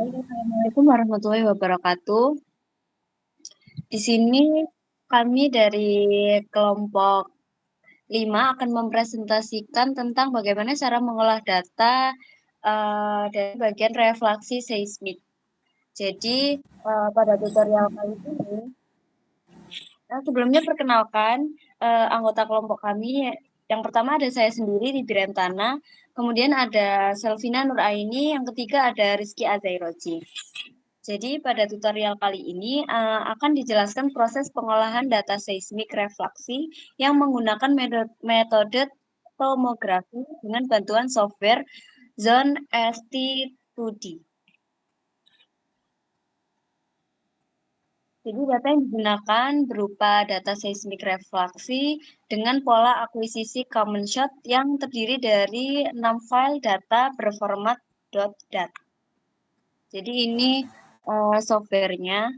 Assalamualaikum warahmatullahi wabarakatuh. Di sini kami dari kelompok 5 akan mempresentasikan tentang bagaimana cara mengolah data dari bagian refleksi seismik. Jadi pada tutorial kali ini, sebelumnya perkenalkan anggota kelompok kami. Yang pertama ada saya sendiri, Ribi Rentana, kemudian ada Selvina Nuraini, yang ketiga ada Rizky Azairoji. Jadi pada tutorial kali ini akan dijelaskan proses pengolahan data seismik refleksi yang menggunakan metode tomografi dengan bantuan software Zone ST2D. Jadi data yang digunakan berupa data seismik refleksi dengan pola akuisisi common shot yang terdiri dari 6 file data berformat .dat. Jadi ini softwarenya.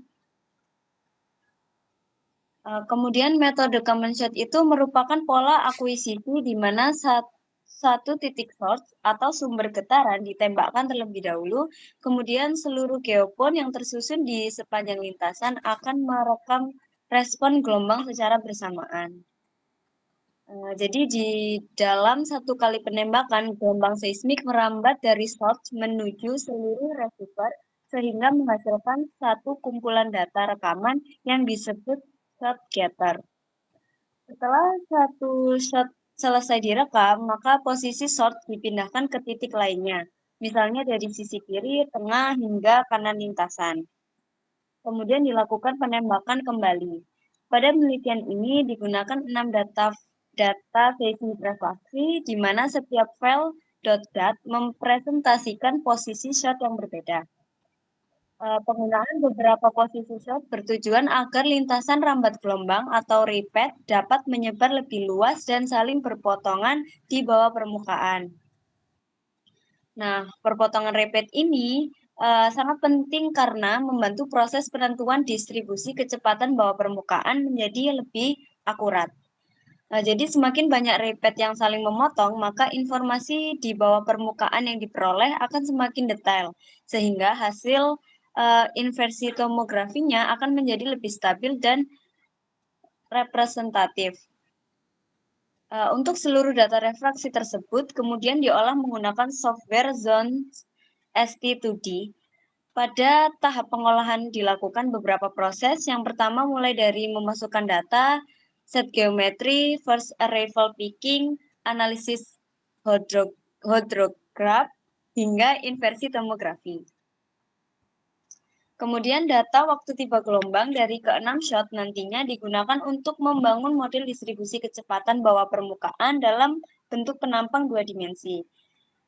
Kemudian metode common shot itu merupakan pola akuisisi di mana satu titik source atau sumber getaran ditembakkan terlebih dahulu, kemudian seluruh geopon yang tersusun di sepanjang lintasan akan merekam respon gelombang secara bersamaan. Jadi di dalam satu kali penembakan, gelombang seismik merambat dari source menuju seluruh receiver sehingga menghasilkan satu kumpulan data rekaman yang disebut shot getter. Setelah satu shot selesai direkam, maka posisi shot dipindahkan ke titik lainnya, misalnya dari sisi kiri, tengah, hingga kanan lintasan. Kemudian dilakukan penembakan kembali. Pada penelitian ini digunakan 6 data seismik refleksi, di mana setiap file .dat mempresentasikan posisi shot yang berbeda. Penggunaan beberapa posisi shot bertujuan agar lintasan rambat gelombang atau ripet dapat menyebar lebih luas dan saling berpotongan di bawah permukaan. Nah, perpotongan ripet ini sangat penting karena membantu proses penentuan distribusi kecepatan bawah permukaan menjadi lebih akurat. Jadi semakin banyak ripet yang saling memotong, maka informasi di bawah permukaan yang diperoleh akan semakin detail, sehingga hasil inversi tomografinya akan menjadi lebih stabil dan representatif. Untuk seluruh data refraksi tersebut, kemudian diolah menggunakan software Zone ST2D. Pada tahap pengolahan dilakukan beberapa proses. Yang pertama mulai dari memasukkan data, set geometri, first arrival picking, analisis hydrograph, hingga inversi tomografi. Kemudian data waktu tiba gelombang dari ke-6 shot nantinya digunakan untuk membangun model distribusi kecepatan bawah permukaan dalam bentuk penampang 2 dimensi.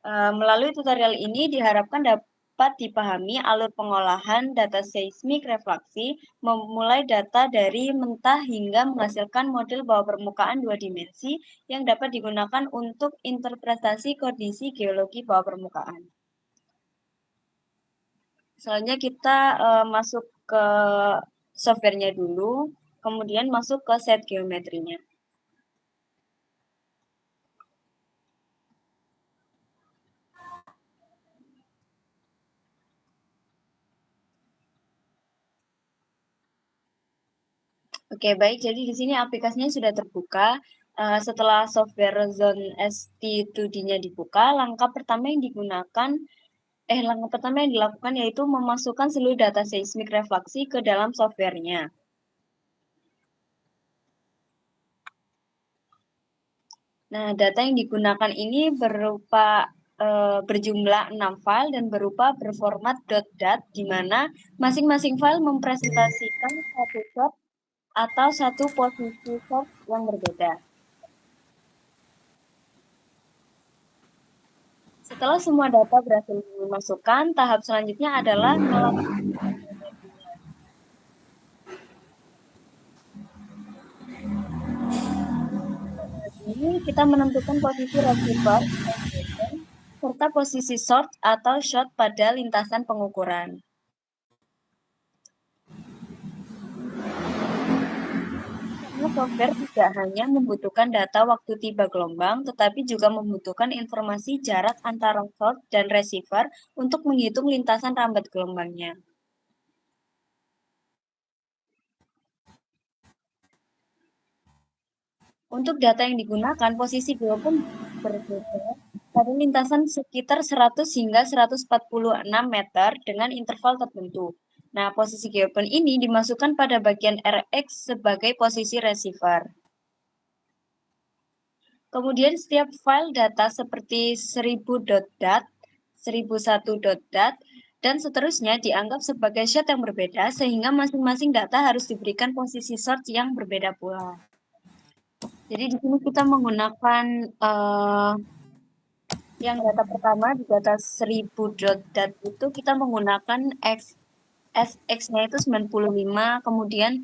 Melalui tutorial ini diharapkan dapat dipahami alur pengolahan data seismik refleksi, memulai data dari mentah hingga menghasilkan model bawah permukaan 2 dimensi yang dapat digunakan untuk interpretasi kondisi geologi bawah permukaan. Selanjutnya kita masuk ke softwarenya dulu, kemudian masuk ke set geometrinya. Oke, baik. Jadi di sini aplikasinya sudah terbuka. Setelah software Zone ST2D-nya dibuka, langkah pertama yang dilakukan yaitu memasukkan seluruh data seismik refleksi ke dalam softwarenya. Nah, data yang digunakan ini berjumlah 6 file dan berformat .dat, di mana masing-masing file mempresentasikan satu shot atau satu posisi shot yang berbeda. Setelah semua data berhasil dimasukkan, tahap selanjutnya adalah melakukan ini kita menentukan posisi receiver serta posisi source atau shot pada lintasan pengukuran. Karena software tidak hanya membutuhkan data waktu tiba gelombang, tetapi juga membutuhkan informasi jarak antara source dan receiver untuk menghitung lintasan rambat gelombangnya. Untuk data yang digunakan, posisi geo pun berbeda pada lintasan sekitar 100 hingga 146 meter dengan interval tertentu. Nah, posisi geopen ini dimasukkan pada bagian Rx sebagai posisi receiver. Kemudian setiap file data seperti 1000.dat, 1001.dat, dan seterusnya dianggap sebagai shot yang berbeda sehingga masing-masing data harus diberikan posisi source yang berbeda pula. Jadi di sini kita menggunakan yang data pertama di data 1000.dat itu kita menggunakan SX-nya itu 95, kemudian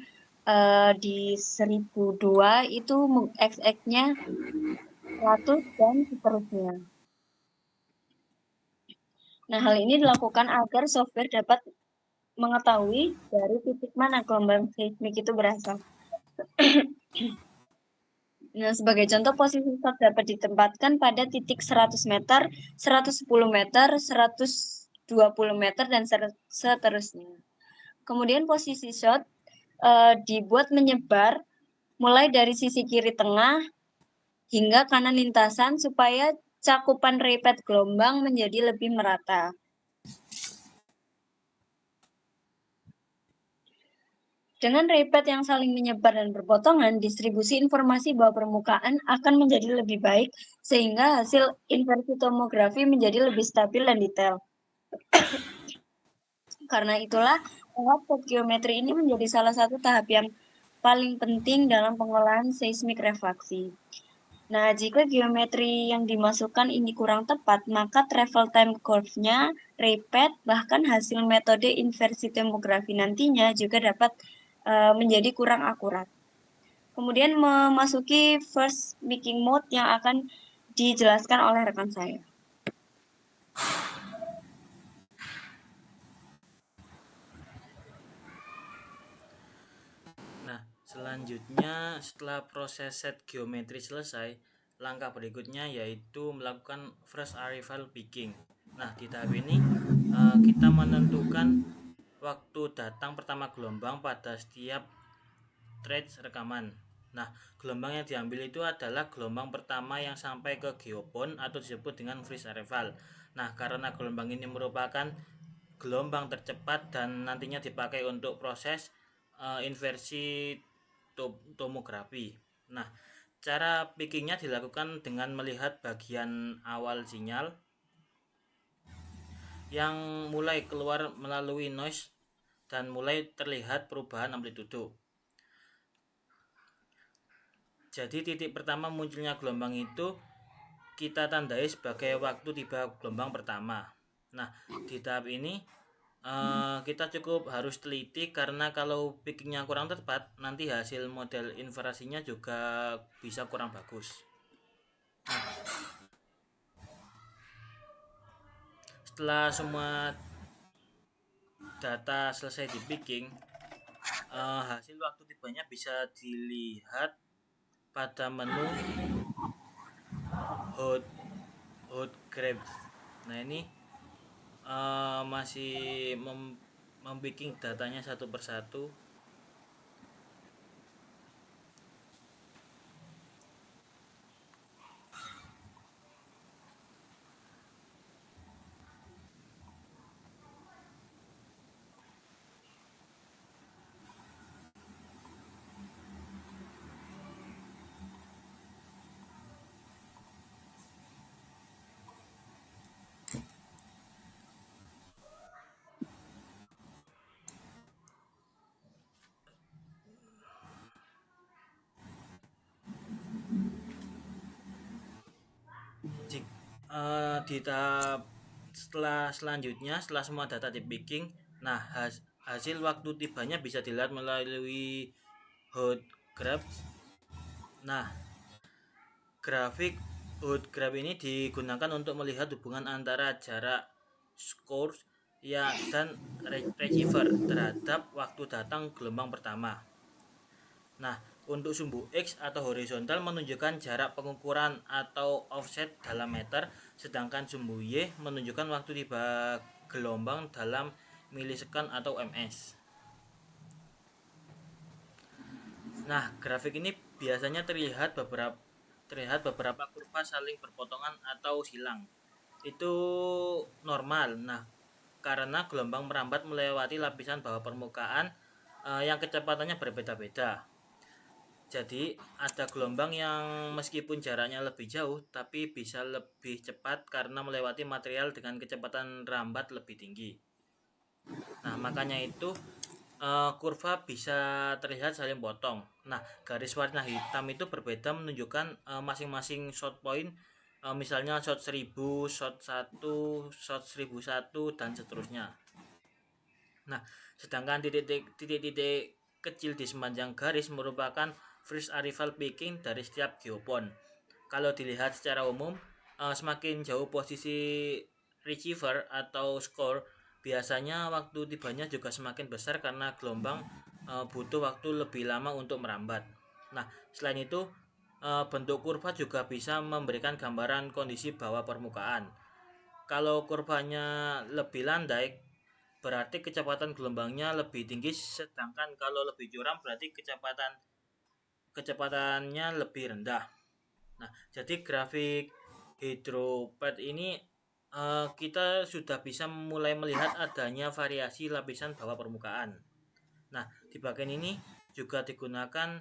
di 1002 itu XX-nya 100 dan seterusnya. Nah, hal ini dilakukan agar software dapat mengetahui dari titik mana gelombang seismik itu berasal. Nah, sebagai contoh, posisi shot dapat ditempatkan pada titik 100 meter, 110 meter, 120 meter, dan seterusnya. Kemudian posisi shot dibuat menyebar mulai dari sisi kiri tengah hingga kanan lintasan supaya cakupan repeat gelombang menjadi lebih merata. Dengan repeat yang saling menyebar dan berpotongan, distribusi informasi bawah permukaan akan menjadi lebih baik sehingga hasil inversi tomografi menjadi lebih stabil dan detail. Karena itulah, tahap geometri ini menjadi salah satu tahap yang paling penting dalam pengolahan seismik refraksi. Nah, jika geometri yang dimasukkan ini kurang tepat, maka travel time curve-nya, repeat, bahkan hasil metode inversi tomografi nantinya juga dapat menjadi kurang akurat. Kemudian memasuki first making mode yang akan dijelaskan oleh rekan saya. Nah, selanjutnya setelah proses set geometri selesai, langkah berikutnya yaitu melakukan first arrival picking. Nah, di tahap ini kita menentukan waktu datang pertama gelombang pada setiap trace rekaman. Nah, gelombang yang diambil itu adalah gelombang pertama yang sampai ke geopon atau disebut dengan first arrival. Nah, karena gelombang ini merupakan gelombang tercepat dan nantinya dipakai untuk proses inversi tomografi. Nah, cara pickingnya dilakukan dengan melihat bagian awal sinyal yang mulai keluar melalui noise dan mulai terlihat perubahan amplitudo. Jadi titik pertama munculnya gelombang itu kita tandai sebagai waktu tiba gelombang pertama. Nah, di tahap ini kita cukup harus teliti karena kalau pickingnya kurang tepat, nanti hasil model inverasinya juga bisa kurang bagus. Nah, setelah semua data selesai di picking, hasil waktu tibanya bisa dilihat pada menu hot graph. Nah, ini masih membiking datanya satu persatu. Di tahap selanjutnya setelah semua data di picking, nah hasil waktu tibanya bisa dilihat melalui hot graph. Nah, grafik hot graph ini digunakan untuk melihat hubungan antara jarak source ya dan receiver terhadap waktu datang gelombang pertama. Nah, Untuk sumbu X atau horizontal menunjukkan jarak pengukuran atau offset dalam meter, sedangkan sumbu Y menunjukkan waktu tiba gelombang dalam milisekund atau ms. Nah, grafik ini biasanya terlihat beberapa kurva saling berpotongan atau silang. Itu normal. Nah, karena gelombang merambat melewati lapisan bawah permukaan yang kecepatannya berbeda-beda. Jadi, ada gelombang yang meskipun jaraknya lebih jauh, tapi bisa lebih cepat karena melewati material dengan kecepatan rambat lebih tinggi. Nah, makanya itu kurva bisa terlihat saling potong. Nah, garis warna hitam itu berbeda menunjukkan masing-masing shot point, misalnya shot 1000, shot 1, shot 1001 dan seterusnya. Nah, sedangkan titik-titik kecil di sepanjang garis merupakan first arrival picking dari setiap geopon. Kalau dilihat secara umum, semakin jauh posisi receiver atau score, biasanya waktu tibanya juga semakin besar karena gelombang butuh waktu lebih lama untuk merambat. Nah, selain itu, bentuk kurva juga bisa memberikan gambaran kondisi bawah permukaan. Kalau kurvanya lebih landai, berarti kecepatan gelombangnya lebih tinggi, sedangkan kalau lebih curam berarti kecepatannya lebih rendah. Nah, jadi grafik hidropad ini kita sudah bisa mulai melihat adanya variasi lapisan bawah permukaan. Nah, di bagian ini juga digunakan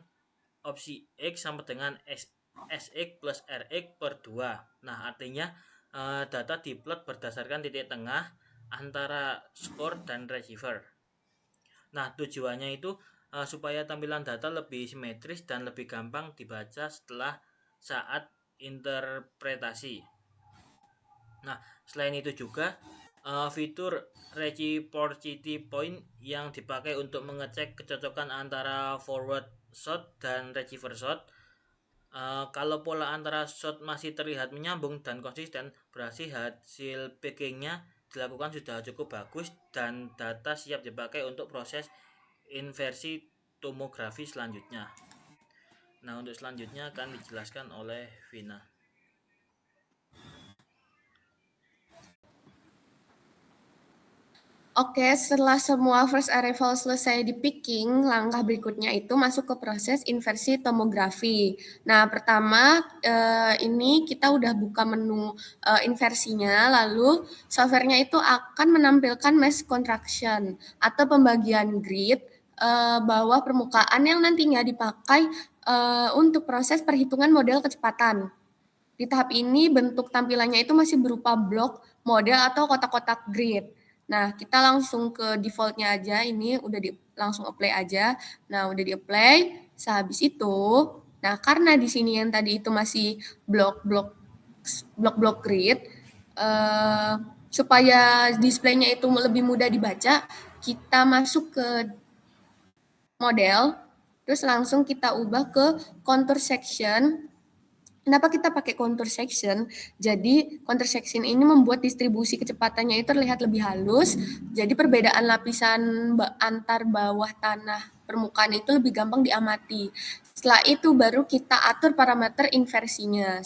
opsi X sama dengan SX plus RX per 2. Nah, artinya data diplot berdasarkan titik tengah antara skor dan receiver. Nah, tujuannya itu supaya tampilan data lebih simetris dan lebih gampang dibaca setelah saat interpretasi. Nah, selain itu juga fitur reciprocity point yang dipakai untuk mengecek kecocokan antara forward shot dan receiver shot. Kalau pola antara shot masih terlihat menyambung dan konsisten, berarti hasil pickingnya dilakukan sudah cukup bagus dan data siap dipakai untuk proses inversi tomografi selanjutnya. Nah, untuk selanjutnya akan dijelaskan oleh Vina. Oke, setelah semua first arrival selesai di picking, langkah berikutnya itu masuk ke proses inversi tomografi. Nah, pertama ini kita udah buka menu inversinya, lalu softwarenya itu akan menampilkan mesh contraction atau pembagian grid bawah permukaan yang nantinya dipakai untuk proses perhitungan model kecepatan. Di tahap ini bentuk tampilannya itu masih berupa blok, model, atau kotak-kotak grid. Nah, kita langsung ke default-nya aja, ini udah langsung apply aja. Nah, udah di-apply, sehabis itu, nah karena di sini yang tadi itu masih blok-blok grid, supaya displaynya itu lebih mudah dibaca, kita masuk ke model, terus langsung kita ubah ke contour section. Kenapa kita pakai contour section? Jadi contour section ini membuat distribusi kecepatannya itu terlihat lebih halus. Jadi perbedaan lapisan antar bawah tanah permukaan itu lebih gampang diamati. Setelah itu baru kita atur parameter inversinya.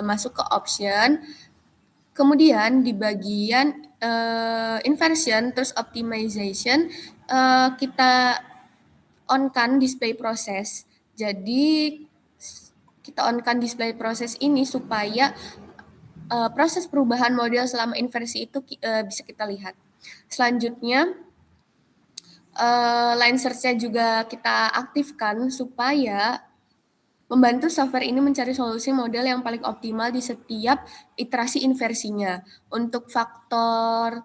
Masuk ke option. Kemudian di bagian inversion terus optimization kita on-kan display process. Jadi kita on-kan display proses ini supaya proses perubahan model selama inversi itu bisa kita lihat. Selanjutnya, line search-nya juga kita aktifkan supaya membantu software ini mencari solusi model yang paling optimal di setiap iterasi inversinya. Untuk faktornya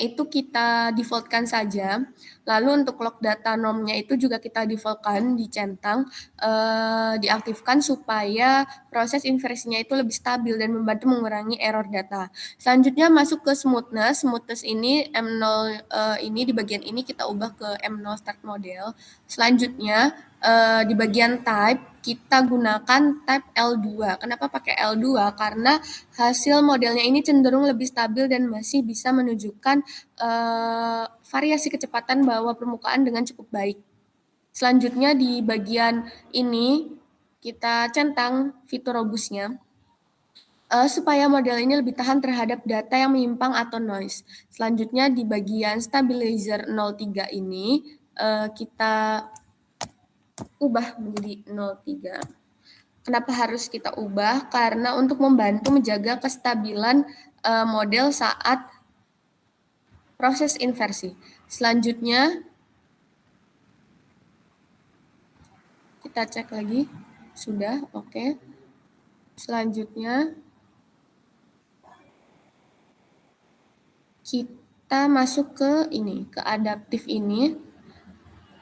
itu kita defaultkan saja. Lalu untuk log data nomnya itu juga kita defaultkan, dicentang, diaktifkan supaya proses inversinya itu lebih stabil dan membantu mengurangi error data. Selanjutnya masuk ke smoothness. Smoothness ini M0 ini di bagian ini kita ubah ke M0 start model. Selanjutnya di bagian type kita gunakan type L2. Kenapa pakai L2? Karena hasil modelnya ini cenderung lebih stabil dan masih bisa menunjukkan variasi kecepatan bawah permukaan dengan cukup baik. Selanjutnya di bagian ini kita centang fitur robustnya supaya model ini lebih tahan terhadap data yang menyimpang atau noise. Selanjutnya di bagian stabilizer 03 ini kita ubah menjadi 03. Kenapa harus kita ubah? Karena untuk membantu menjaga kestabilan model saat proses inversi. Selanjutnya kita cek lagi. Sudah, oke. Selanjutnya kita masuk ke ini, ke adaptif ini.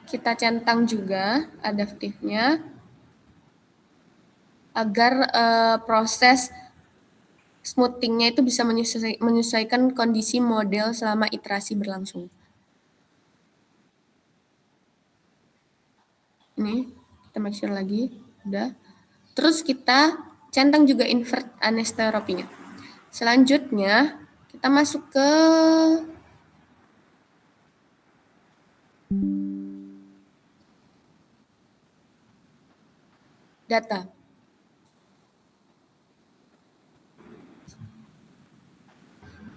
Kita centang juga adaptifnya agar proses smoothingnya itu bisa menyesuaikan kondisi model selama iterasi berlangsung. Ini kita make sure lagi, udah. Terus kita centang juga invert anisotropinya. Selanjutnya kita masuk ke data.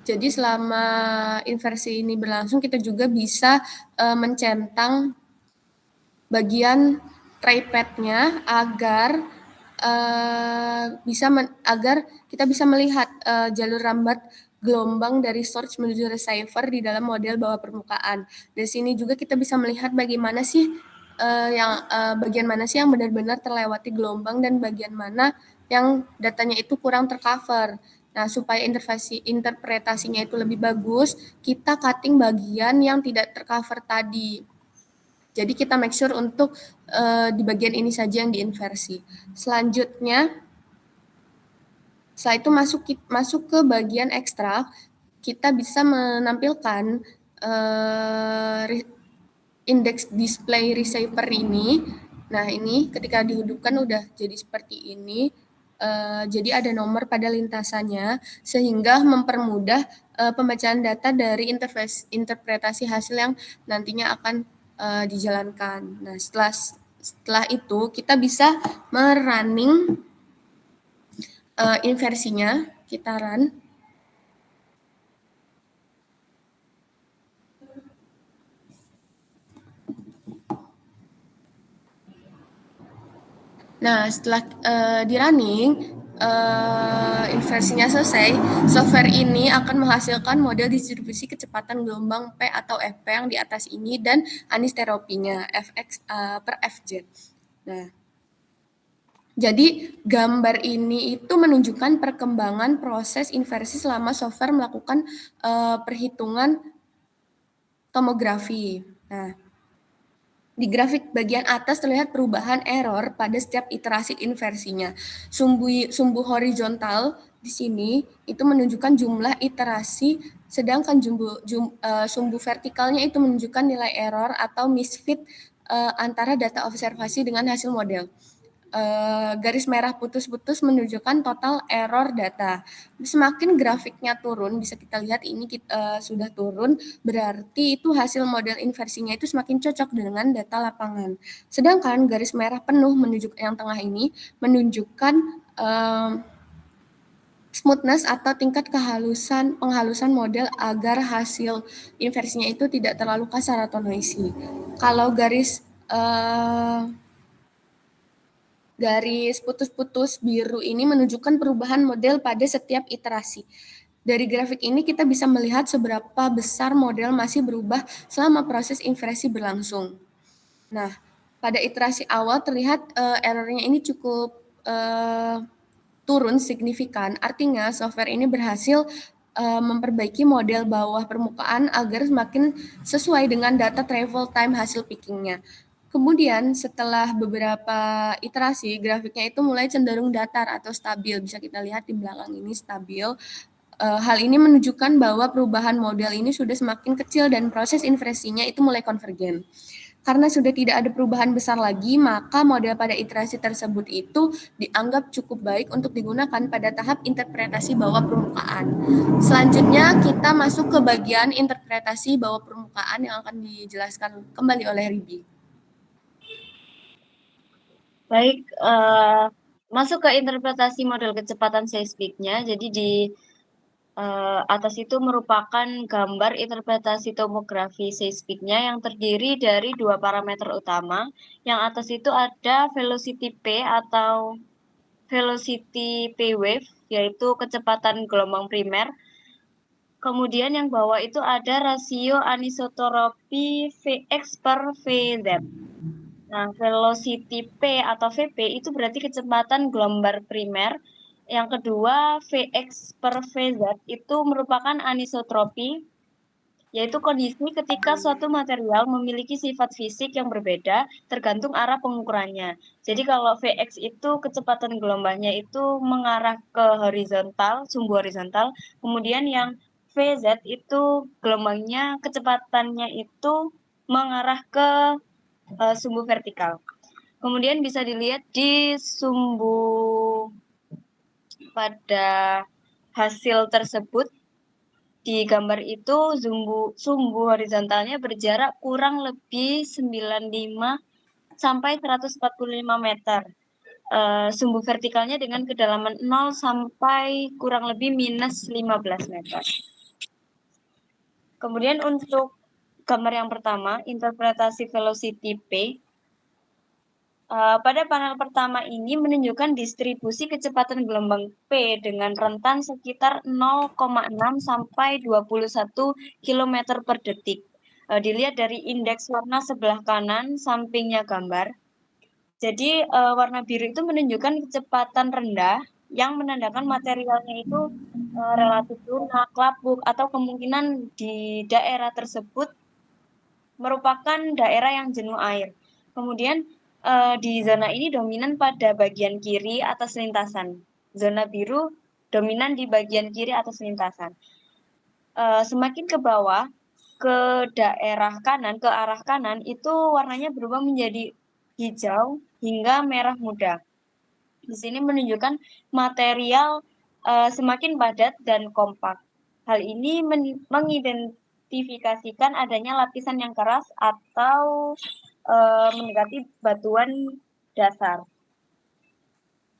Jadi selama inversi ini berlangsung, kita juga bisa mencentang bagian trypad-nya agar agar kita bisa melihat jalur rambat gelombang dari source menuju receiver di dalam model bawah permukaan. Dari sini juga kita bisa melihat bagaimana sih bagian mana sih yang benar-benar terlewati gelombang dan bagian mana yang datanya itu kurang tercover. Nah, supaya interpretasinya itu lebih bagus, kita cutting bagian yang tidak tercover tadi. Jadi kita make sure untuk di bagian ini saja yang diinversi. Selanjutnya, setelah itu masuk ke bagian ekstrak, kita bisa menampilkan index display receiver ini. Nah, ini ketika dihidupkan udah jadi seperti ini. Jadi ada nomor pada lintasannya sehingga mempermudah pembacaan data dari interpretasi hasil yang nantinya akan dijalankan. Nah, setelah itu kita bisa merunning inversinya, kita run. Nah, setelah di running, inversinya selesai, software ini akan menghasilkan model distribusi kecepatan gelombang P atau FP yang di atas ini dan anisteropinya Fx per Fz. Nah, jadi gambar ini itu menunjukkan perkembangan proses inversi selama software melakukan perhitungan tomografi. Nah, di grafik bagian atas terlihat perubahan error pada setiap iterasi inversinya. Sumbu horizontal di sini itu menunjukkan jumlah iterasi, sedangkan sumbu vertikalnya itu menunjukkan nilai error atau misfit antara data observasi dengan hasil model. Garis merah putus-putus menunjukkan total error data. Semakin grafiknya turun, bisa kita lihat ini sudah turun, berarti itu hasil model inversinya itu semakin cocok dengan data lapangan. Sedangkan garis merah penuh yang tengah ini menunjukkan smoothness atau tingkat penghalusan model agar hasil inversinya itu tidak terlalu kasar atau noisy. Kalau garis putus-putus biru ini menunjukkan perubahan model pada setiap iterasi. Dari grafik ini kita bisa melihat seberapa besar model masih berubah selama proses inversi berlangsung. Nah, pada iterasi awal terlihat errornya ini cukup turun signifikan. Artinya software ini berhasil memperbaiki model bawah permukaan agar semakin sesuai dengan data travel time hasil pickingnya. Kemudian setelah beberapa iterasi, grafiknya itu mulai cenderung datar atau stabil. Bisa kita lihat di belakang ini stabil. Hal ini menunjukkan bahwa perubahan model ini sudah semakin kecil dan proses inversinya itu mulai konvergen. Karena sudah tidak ada perubahan besar lagi, maka model pada iterasi tersebut itu dianggap cukup baik untuk digunakan pada tahap interpretasi bawah permukaan. Selanjutnya kita masuk ke bagian interpretasi bawah permukaan yang akan dijelaskan kembali oleh Ribi. Baik, masuk ke interpretasi model kecepatan seismiknya. Jadi di atas itu merupakan gambar interpretasi tomografi seismiknya yang terdiri dari 2 parameter utama. Yang atas itu ada velocity P atau velocity P wave, yaitu kecepatan gelombang primer. Kemudian yang bawah itu ada rasio anisotropi Vx per Vz. Nah, velocity P atau Vp itu berarti kecepatan gelombang primer. Yang kedua, Vx per Vz itu merupakan anisotropi, yaitu kondisi ketika suatu material memiliki sifat fisik yang berbeda tergantung arah pengukurannya. Jadi kalau Vx itu kecepatan gelombangnya itu mengarah ke horizontal, sumbu horizontal, kemudian yang Vz itu gelombangnya kecepatannya itu mengarah ke sumbu vertikal. Kemudian bisa dilihat di sumbu pada hasil tersebut. Di gambar itu sumbu horizontalnya berjarak kurang lebih 95 sampai 145 meter. Sumbu vertikalnya dengan kedalaman 0 sampai kurang lebih minus 15 meter. Kemudian untuk gambar yang pertama, interpretasi velocity P. Pada panel pertama ini menunjukkan distribusi kecepatan gelombang P dengan rentan sekitar 0,6 sampai 21 km per detik. Dilihat dari indeks warna sebelah kanan sampingnya gambar. Jadi warna biru itu menunjukkan kecepatan rendah yang menandakan materialnya itu relatif lunak, lapuk, atau kemungkinan di daerah tersebut merupakan daerah yang jenuh air. Kemudian di zona ini dominan pada bagian kiri atas lintasan. Zona biru dominan di bagian kiri atas lintasan. Semakin ke bawah, ke daerah kanan, ke arah kanan, itu warnanya berubah menjadi hijau hingga merah muda. Di sini menunjukkan material semakin padat dan kompak. Hal ini mengidentifikasikan adanya lapisan yang keras atau mendekati batuan dasar.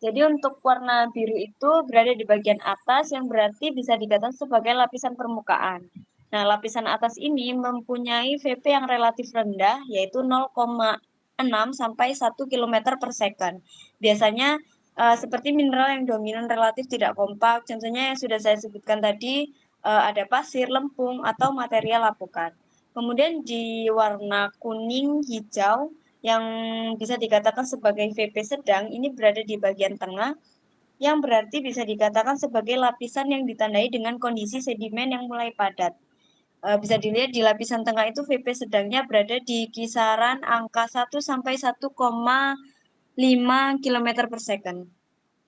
Jadi untuk warna biru itu berada di bagian atas yang berarti bisa dikatakan sebagai lapisan permukaan. Nah, lapisan atas ini mempunyai Vp yang relatif rendah, yaitu 0,6 sampai 1 km per second. Biasanya seperti mineral yang dominan relatif tidak kompak, contohnya yang sudah saya sebutkan tadi, ada pasir, lempung, atau material lapukan. Kemudian di warna kuning hijau yang bisa dikatakan sebagai Vp sedang ini berada di bagian tengah, yang berarti bisa dikatakan sebagai lapisan yang ditandai dengan kondisi sedimen yang mulai padat. Bisa dilihat di lapisan tengah itu Vp sedangnya berada di kisaran angka 1 sampai 1,5 km per second.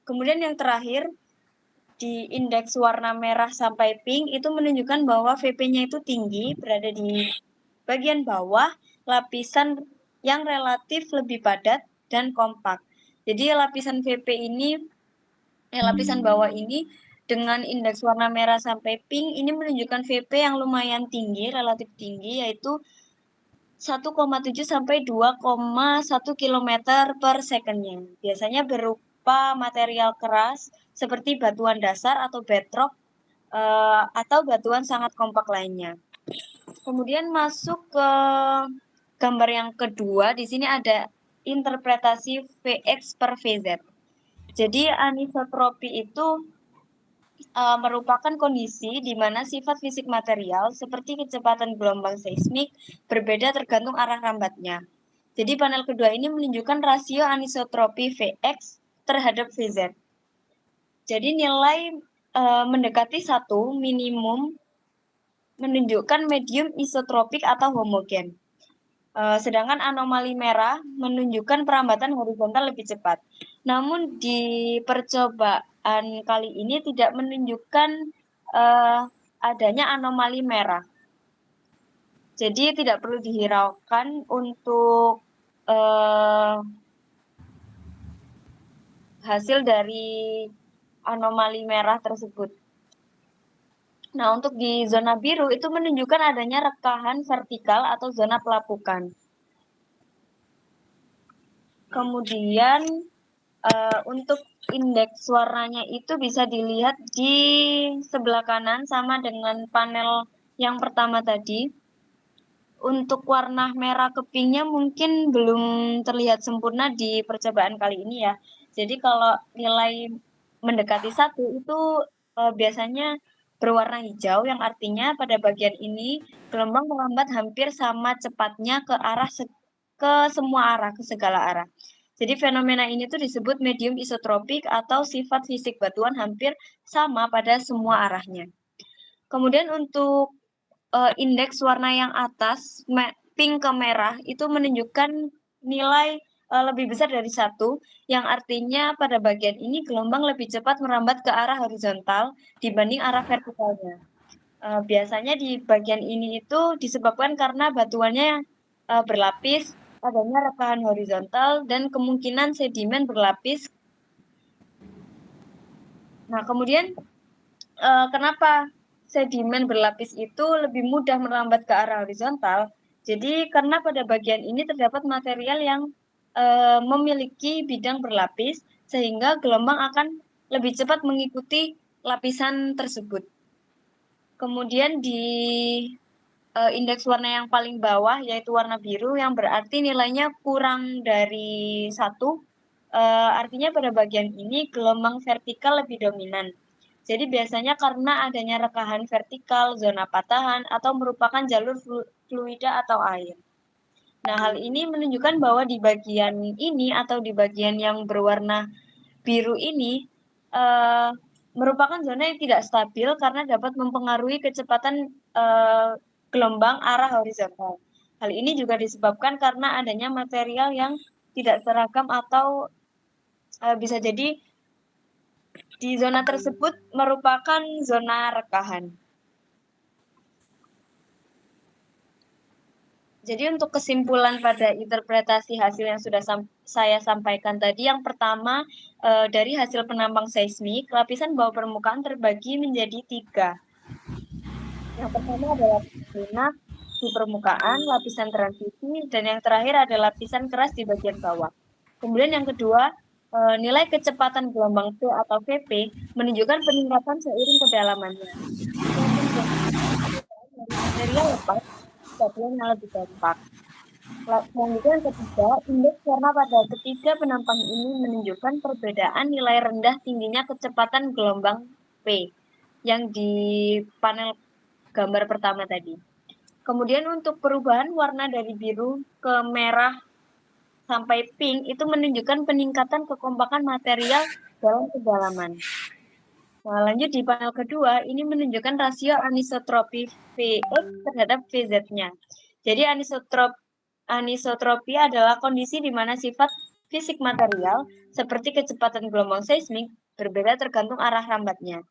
Kemudian yang terakhir, di indeks warna merah sampai pink itu menunjukkan bahwa Vp-nya itu tinggi, berada di bagian bawah lapisan yang relatif lebih padat dan kompak. Jadi lapisan Vp ini, lapisan bawah ini dengan indeks warna merah sampai pink ini menunjukkan Vp yang lumayan tinggi, relatif tinggi, yaitu 1,7 sampai 2,1 km per second-nya. Biasanya berupa material keras seperti batuan dasar atau bedrock atau batuan sangat kompak lainnya. Kemudian masuk ke gambar yang kedua, di sini ada interpretasi Vx per Vz. Jadi anisotropi itu merupakan kondisi di mana sifat fisik material seperti kecepatan gelombang seismik berbeda tergantung arah rambatnya. Jadi panel kedua ini menunjukkan rasio anisotropi Vx terhadap Vz. Jadi nilai mendekati 1 minimum menunjukkan medium isotropik atau homogen. Sedangkan anomali merah menunjukkan perambatan horizontal lebih cepat. Namun di percobaan kali ini tidak menunjukkan adanya anomali merah. Jadi tidak perlu dihiraukan untuk hasil dari anomali merah tersebut. Nah, untuk di zona biru itu menunjukkan adanya rekahan vertikal atau zona pelapukan. Kemudian untuk indeks warnanya itu bisa dilihat di sebelah kanan sama dengan panel yang pertama tadi. Untuk warna merah ke pinknya mungkin belum terlihat sempurna di percobaan kali ini ya. Jadi kalau nilai mendekati 1 itu biasanya berwarna hijau, yang artinya pada bagian ini gelombang melambat hampir sama cepatnya ke semua arah, ke segala arah. Jadi fenomena ini tuh disebut medium isotropik atau sifat fisik batuan hampir sama pada semua arahnya. Kemudian untuk indeks warna yang atas, pink ke merah, itu menunjukkan nilai lebih besar dari 1, yang artinya pada bagian ini gelombang lebih cepat merambat ke arah horizontal dibanding arah vertikalnya. Biasanya di bagian ini itu disebabkan karena batuannya berlapis, adanya rekahan horizontal, dan kemungkinan sedimen berlapis. Nah, kemudian kenapa sedimen berlapis itu lebih mudah merambat ke arah horizontal? Jadi karena pada bagian ini terdapat material yang memiliki bidang berlapis, sehingga gelombang akan lebih cepat mengikuti lapisan tersebut. Kemudian di indeks warna yang paling bawah, yaitu warna biru, yang berarti nilainya kurang dari 1, artinya pada bagian ini gelombang vertikal lebih dominan. Jadi biasanya karena adanya rekahan vertikal, zona patahan, atau merupakan jalur fluida atau air. Nah, hal ini menunjukkan bahwa di bagian ini atau di bagian yang berwarna biru ini merupakan zona yang tidak stabil karena dapat mempengaruhi kecepatan gelombang arah horizontal. Hal ini juga disebabkan karena adanya material yang tidak seragam atau bisa jadi di zona tersebut merupakan zona rekahan. Jadi untuk kesimpulan pada interpretasi hasil yang sudah saya sampaikan tadi, yang pertama dari hasil penambang seismik, lapisan bawah permukaan terbagi menjadi 3. Yang pertama adalah lapisan lunak di permukaan, lapisan transisi, dan yang terakhir adalah lapisan keras di bagian bawah. Kemudian yang kedua, nilai kecepatan gelombang P atau Vp menunjukkan peningkatan seiring kedalamannya. Material lepas, batuan yang lebih dampak. Selanjutnya yang ketiga, indeks warna pada ketiga penampang ini menunjukkan perbedaan nilai rendah tingginya kecepatan gelombang P yang di panel gambar pertama tadi. Kemudian untuk perubahan warna dari biru ke merah sampai pink itu menunjukkan peningkatan kekompakan material dalam kedalaman. Nah, lanjut di panel kedua, ini menunjukkan rasio anisotropi Vx terhadap Vz-nya. Jadi anisotropi adalah kondisi di mana sifat fisik material seperti kecepatan gelombang seismik berbeda tergantung arah rambatnya.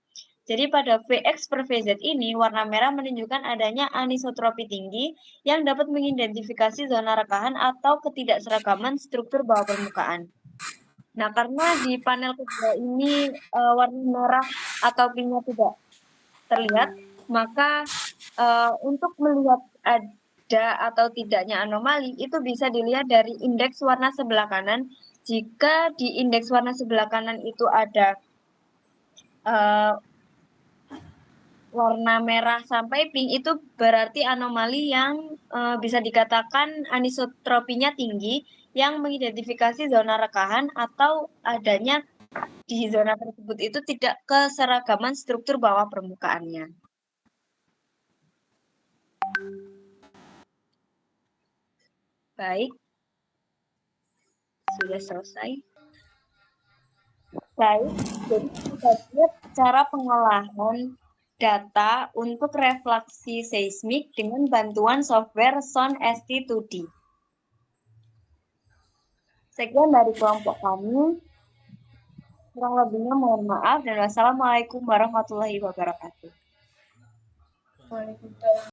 Jadi pada Vx per Vz ini, warna merah menunjukkan adanya anisotropi tinggi yang dapat mengidentifikasi zona rekahan atau ketidakseragaman struktur bawah permukaan. Nah, karena di panel kedua ini warna merah atau pinknya tidak terlihat, maka untuk melihat ada atau tidaknya anomali itu bisa dilihat dari indeks warna sebelah kanan. Jika di indeks warna sebelah kanan itu ada warna merah sampai pink, itu berarti anomali yang bisa dikatakan anisotropinya tinggi yang mengidentifikasi zona rekahan atau adanya di zona tersebut itu tidak keseragaman struktur bawah permukaannya. Baik, sudah selesai. Baik, jadi kita lihat cara pengolahan data untuk refleksi seismik dengan bantuan software SON ST2D. Sekian dari kelompok kami. Kurang lebihnya mohon maaf dan wassalamualaikum warahmatullahi wabarakatuh. Waalaikumsalam.